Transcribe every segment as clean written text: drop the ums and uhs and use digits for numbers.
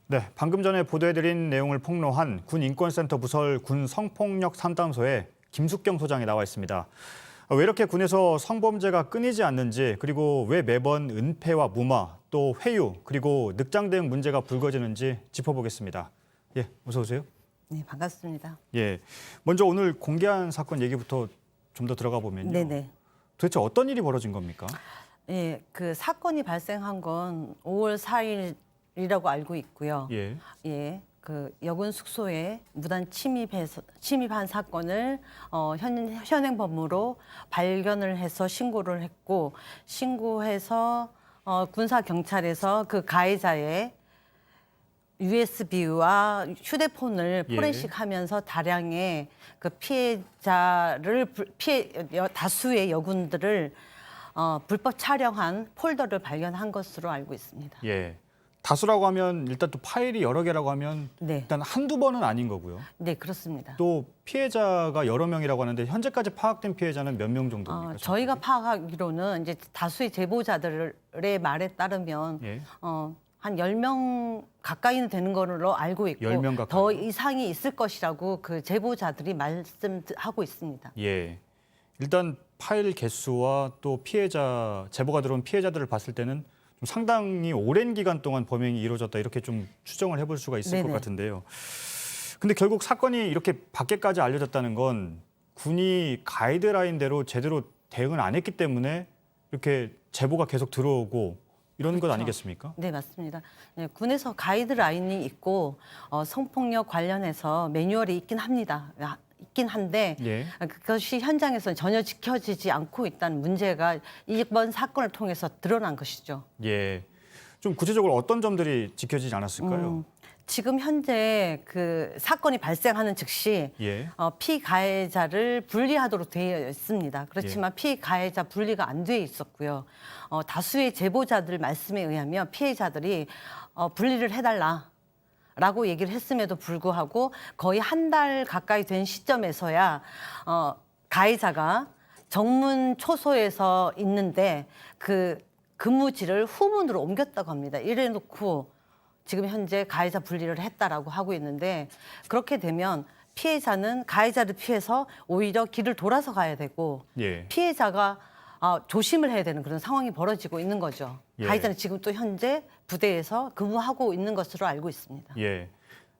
네, 방금 전에 보도해드린 내용을 폭로한 군인권센터 부설 군성폭력 상담소에 김숙경 소장이 나와 있습니다. 왜 이렇게 군에서 성범죄가 끊이지 않는지, 그리고 왜 매번 은폐와 무마, 또 회유, 그리고 늑장 대응 문제가 불거지는지 짚어보겠습니다. 예, 어서 오세요. 네, 반갑습니다. 예, 먼저 오늘 공개한 사건 얘기부터 좀 더 들어가 보면요. 네네. 도대체 어떤 일이 벌어진 겁니까? 예, 그 사건이 발생한 건 5월 4일이라고 알고 있고요. 예, 예, 그 여군 숙소에 무단 침입한 사건을 현행범으로 발견을 해서 신고를 했고, 신고해서 군사 경찰에서 그 가해자의 USB와 휴대폰을 예. 포렌식하면서 다량의 그 다수의 여군들을 불법 촬영한 폴더를 발견한 것으로 알고 있습니다. 예. 다수라고 하면 일단 또 파일이 여러 개라고 하면 네, 일단 한두 번은 아닌 거고요. 네 그렇습니다. 또 피해자가 여러 명이라고 하는데 현재까지 파악된 피해자는 몇 명 정도입니까? 저희가 파악하기로는 이제 다수의 제보자들의 말에 따르면 예. 한 10명 가까이는 되는 걸로 알고 있고 10명 가까이. 더 이상이 있을 것이라고 그 제보자들이 말씀하고 있습니다. 예. 일단 파일 개수와 또 피해자 제보가 들어온 피해자들을 봤을 때는 좀 상당히 오랜 기간 동안 범행이 이루어졌다 이렇게 좀 추정을 해볼 수가 있을 것 네네. 같은데요. 근데 결국 사건이 이렇게 밖에까지 알려졌다는 건 군이 가이드라인대로 제대로 대응을 안 했기 때문에 이렇게 제보가 계속 들어오고 이런 것 그렇죠. 아니겠습니까? 네, 맞습니다. 네, 군에서 가이드라인이 있고 성폭력 관련해서 매뉴얼이 있긴 합니다. 있긴 한데 예. 그것이 현장에서 전혀 지켜지지 않고 있다는 문제가 이번 사건을 통해서 드러난 것이죠. 예. 좀 구체적으로 어떤 점들이 지켜지지 않았을까요? 지금 현재 그 사건이 발생하는 즉시 예. 피가해자를 분리하도록 되어 있습니다. 그렇지만 피가해자 분리가 안 돼 있었고요. 다수의 제보자들 말씀에 의하면 피해자들이 분리를 해달라라고 얘기를 했음에도 불구하고 거의 한 달 가까이 된 시점에서야 가해자가 정문 초소에서 있는데 그 근무지를 후문으로 옮겼다고 합니다. 이래놓고 지금 현재 가해자 분리를 했다라고 하고 있는데 그렇게 되면 피해자는 가해자를 피해서 오히려 길을 돌아서 가야 되고 예. 피해자가 조심을 해야 되는 그런 상황이 벌어지고 있는 거죠. 예. 가해자는 지금 또 현재 부대에서 근무하고 있는 것으로 알고 있습니다. 예.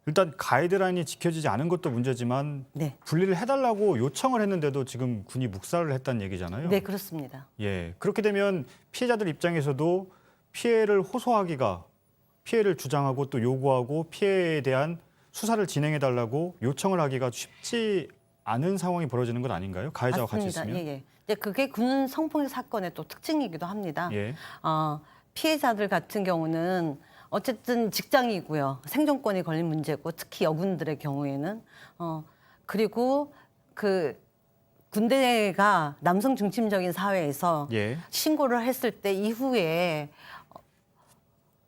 일단 가이드라인이 지켜지지 않은 것도 문제지만 네, 분리를 해달라고 요청을 했는데도 지금 군이 묵살을 했다는 얘기잖아요. 네 그렇습니다. 예. 그렇게 되면 피해자들 입장에서도 피해를 호소하기가 피해를 주장하고 또 요구하고 피해에 대한 수사를 진행해달라고 요청을 하기가 쉽지 않은 상황이 벌어지는 건 아닌가요? 가해자와 같이 맞습니다. 있으면. 예, 예. 이제 그게 군 성폭력 사건의 또 특징이기도 합니다. 예. 피해자들 같은 경우는 어쨌든 직장이고요. 생존권이 걸린 문제고 특히 여군들의 경우에는 그리고 그 군대가 남성 중심적인 사회에서 예. 신고를 했을 때 이후에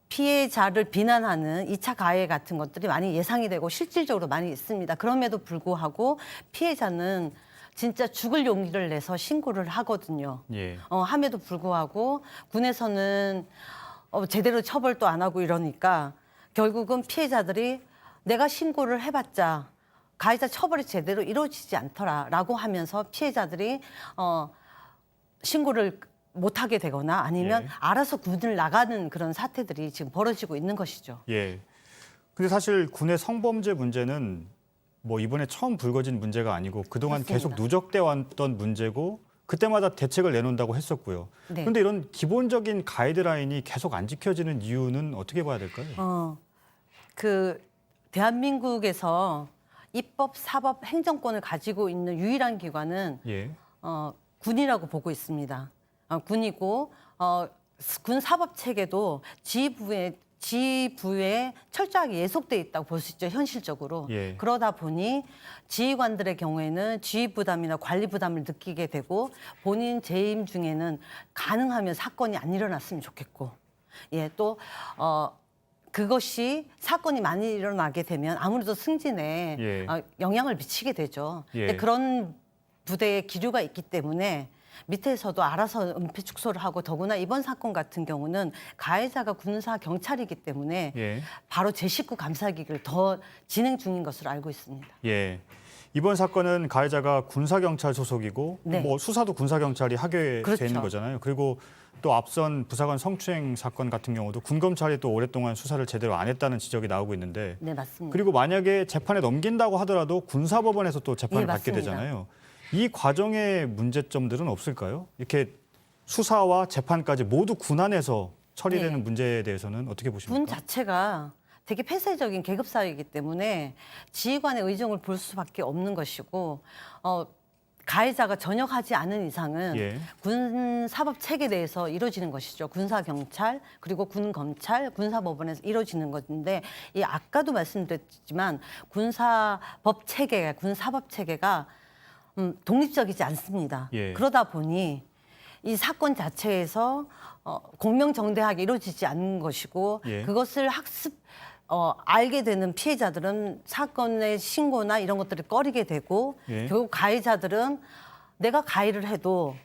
피해자를 비난하는 2차 가해 같은 것들이 많이 예상이 되고 실질적으로 많이 있습니다. 그럼에도 불구하고 피해자는 진짜 죽을 용기를 내서 신고를 하거든요. 예. 함에도 불구하고 군에서는 제대로 처벌도 안 하고 이러니까 결국은 피해자들이 내가 신고를 해봤자 가해자 처벌이 제대로 이루어지지 않더라라고 하면서 피해자들이 신고를 못하게 되거나 아니면 예. 알아서 군을 나가는 그런 사태들이 지금 벌어지고 있는 것이죠. 예. 근데 사실 군의 성범죄 문제는 뭐 이번에 처음 불거진 문제가 아니고 그동안 그렇습니다. 계속 누적돼 왔던 문제고 그때마다 대책을 내놓는다고 했었고요. 네. 그런데 이런 기본적인 가이드라인이 계속 안 지켜지는 이유는 어떻게 봐야 될까요? 그 대한민국에서 입법, 사법, 행정권을 가지고 있는 유일한 기관은 예. 군이라고 보고 있습니다. 군이고 군 사법 체계도 지휘부에 철저하게 예속돼 있다고 볼 수 있죠, 현실적으로. 예. 그러다 보니 지휘관들의 경우에는 지휘 부담이나 관리 부담을 느끼게 되고 본인 재임 중에는 가능하면 사건이 안 일어났으면 좋겠고, 예, 또 그것이 사건이 많이 일어나게 되면 아무래도 승진에 예. 영향을 미치게 되죠. 예. 근데 그런 부대의 기류가 있기 때문에 밑에서도 알아서 은폐 축소를 하고 더구나 이번 사건 같은 경우는 가해자가 군사 경찰이기 때문에 예. 바로 제19 감사기를 더 진행 중인 것으로 알고 있습니다. 예. 이번 사건은 가해자가 군사경찰 소속이고 네. 뭐 수사도 군사경찰이 하게 그렇죠. 돼 있는 거잖아요. 그리고 또 앞선 부사관 성추행 사건 같은 경우도 군검찰이 또 오랫동안 수사를 제대로 안 했다는 지적이 나오고 있는데 네, 맞습니다. 그리고 만약에 재판에 넘긴다고 하더라도 군사법원에서 또 재판을 예, 받게 맞습니다. 되잖아요. 이 과정의 문제점들은 없을까요? 이렇게 수사와 재판까지 모두 군안에서 처리되는 네. 문제에 대해서는 어떻게 군 보십니까? 자체가 되게 폐쇄적인 계급 사회이기 때문에 지휘관의 의정을 볼 수밖에 없는 것이고 가해자가 전역하지 않은 이상은 예. 군 사법 체계 내에서 이루어지는 것이죠. 군사 경찰 그리고 군 검찰, 군사법원에서 이루어지는 건데 이 아까도 말씀드렸지만 군사법 체계, 군 사법 체계가 독립적이지 않습니다. 예. 그러다 보니 이 사건 자체에서 공명정대하게 이루어지지 않는 것이고 예. 그것을 알게 되는 피해자들은 사건의 신고나 이런 것들을 꺼리게 되고 예. 결국 가해자들은 내가 가해를 해도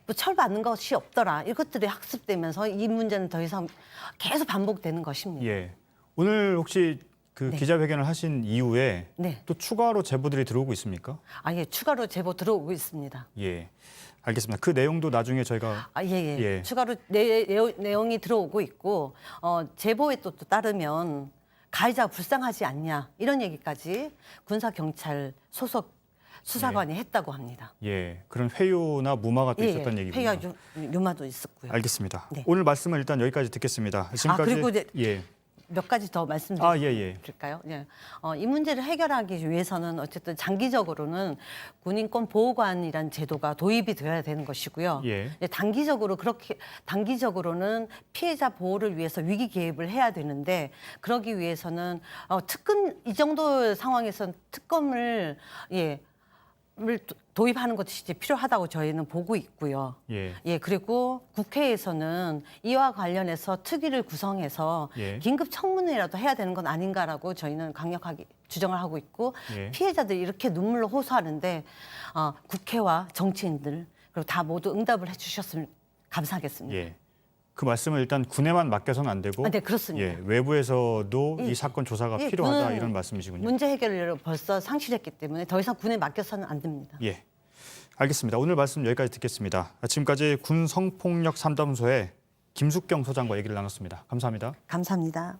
뭐 처벌받는 것이 없더라. 이것들이 학습되면서 이 문제는 더 이상 계속 반복되는 것입니다. 예. 오늘 혹시 그 네. 기자회견을 하신 이후에 네. 또 추가로 제보들이 들어오고 있습니까? 예, 추가로 제보 들어오고 있습니다. 예. 알겠습니다. 그 내용도 나중에 저희가 예. 예. 추가로 내용이 들어오고 있고 제보에 또 따르면 가해자가 불쌍하지 않냐 이런 얘기까지 군사 경찰 소속 수사관이 했다고 합니다. 예. 그런 회유나 무마가 또 있었다는 얘기군요. 회유와 유마도 있었고요. 알겠습니다. 네. 오늘 말씀은 일단 여기까지 듣겠습니다. 지금까지 그리고 이제 예. 몇 가지 더 예. 말씀드릴까요? 예. 이 문제를 해결하기 위해서는 어쨌든 장기적으로는 군인권 보호관이라는 제도가 도입이 되어야 되는 것이고요. 예. 이제 단기적으로는 피해자 보호를 위해서 위기 개입을 해야 되는데 그러기 위해서는 이 정도 상황에서는 특검을 도입하는 것이 이제 필요하다고 저희는 보고 있고요. 예. 그리고 국회에서는 이와 관련해서 특위를 구성해서 예. 긴급 청문회라도 해야 되는 건 아닌가라고 저희는 강력하게 주장을 하고 있고 예. 피해자들이 이렇게 눈물로 호소하는데 국회와 정치인들 그리고 다 모두 응답을 해주셨으면 감사하겠습니다. 예. 그 말씀을 일단 군에만 맡겨서는 안 되고 네, 그렇습니다. 예. 외부에서도 이 사건 조사가 필요하다 군은 이런 말씀이시군요. 문제 해결을 벌써 상실했기 때문에 더 이상 군에 맡겨서는 안 됩니다. 예. 알겠습니다. 오늘 말씀 여기까지 듣겠습니다. 지금까지 군 성폭력 상담소의 김숙경 소장과 얘기를 나눴습니다. 감사합니다. 감사합니다.